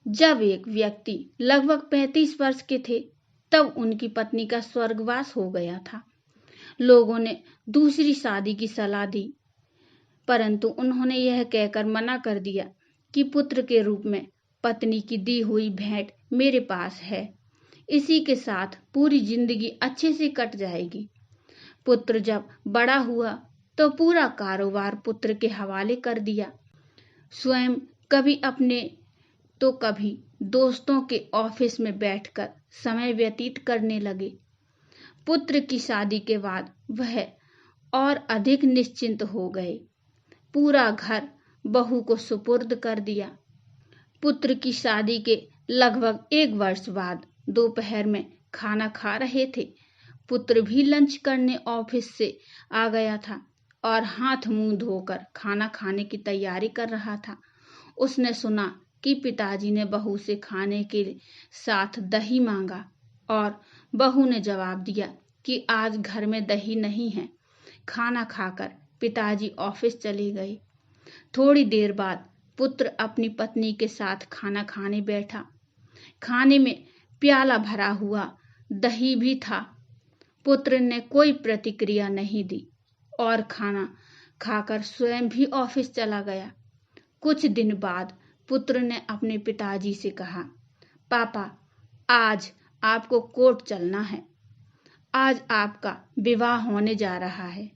जब एक व्यक्ति लगभग 35 वर्ष के थे, तब उनकी पत्नी का स्वर्गवास हो गया था। लोगों ने दूसरी शादी की सलाह दी, परंतु उन्होंने यह कहकर मना कर दिया कि पुत्र के रूप में पत्नी की दी हुई भेंट मेरे पास है, इसी के साथ पूरी जिंदगी अच्छे से कट जाएगी। पुत्र जब बड़ा हुआ तो पूरा कारोबार पुत्र के हवाले कर दिया। स्वयं कभी अपने तो कभी दोस्तों के ऑफिस में बैठकर समय व्यतीत करने लगे। पुत्र की शादी के बाद वह और अधिक निश्चिंत हो गए। पूरा घर बहू को सुपुर्द कर दिया। पुत्र की शादी के लगभग 1 वर्ष बाद दोपहर में खाना खा रहे थे। पुत्र भी लंच करने ऑफिस से आ गया था और हाथ मुंह धोकर खाना खाने की तैयारी कर रहा था। उसने सुना कि पिताजी ने बहू से खाने के साथ दही मांगा और बहू ने जवाब दिया कि आज घर में दही नहीं है। खाना खाकर पिताजी ऑफिस चले गए। थोड़ी देर बाद पुत्र अपनी पत्नी के साथ खाना खाने बैठा। खाने में प्याला भरा हुआ दही भी था। पुत्र ने कोई प्रतिक्रिया नहीं दी और खाना खाकर स्वयं भी ऑफिस चला गया। कुछ दिन बाद पुत्र ने अपने पिताजी से कहा, पापा, आज आपको कोर्ट चलना है। आज आपका विवाह होने जा रहा है।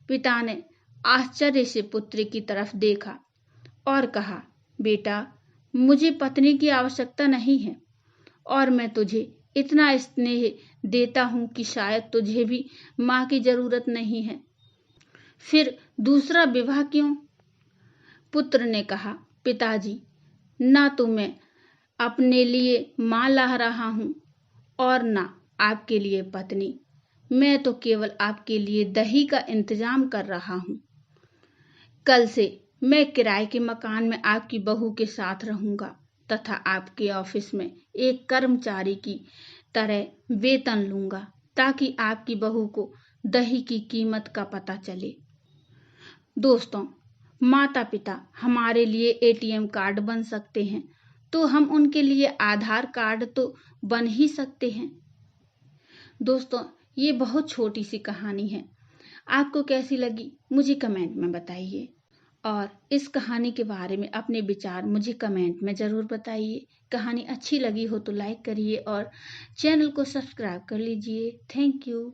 पिता ने आश्चर्य से पुत्र की तरफ देखा और कहा, बेटा, मुझे पत्नी की आवश्यकता नहीं है और मैं तुझे इतना स्नेह देता हूं कि शायद तुझे भी मां की जरूरत नहीं है। फिर दूसरा विवाह क्यों? पुत्र ने कहा, पिताजी, ना तो मैं अपने लिए मां ला रहा हूं और ना आपके लिए पत्नी। मैं तो केवल आपके लिए दही का इंतजाम कर रहा हूं। कल से मैं किराए के मकान में आपकी बहू के साथ रहूंगा तथा आपके ऑफिस में एक कर्मचारी की तरह वेतन लूंगा ताकि आपकी बहू को दही की कीमत का पता चले। दोस्तों, माता पिता हमारे लिए एटीएम कार्ड बन सकते हैं, तो हम उनके लिए आधार कार्ड तो बन ही सकते हैं। दोस्तों, ये बहुत छोटी सी कहानी है। आपको कैसी लगी मुझे कमेंट में बताइए और इस कहानी के बारे में अपने विचार मुझे कमेंट में ज़रूर बताइए। कहानी अच्छी लगी हो तो लाइक करिए और चैनल को सब्सक्राइब कर लीजिए। Thank you.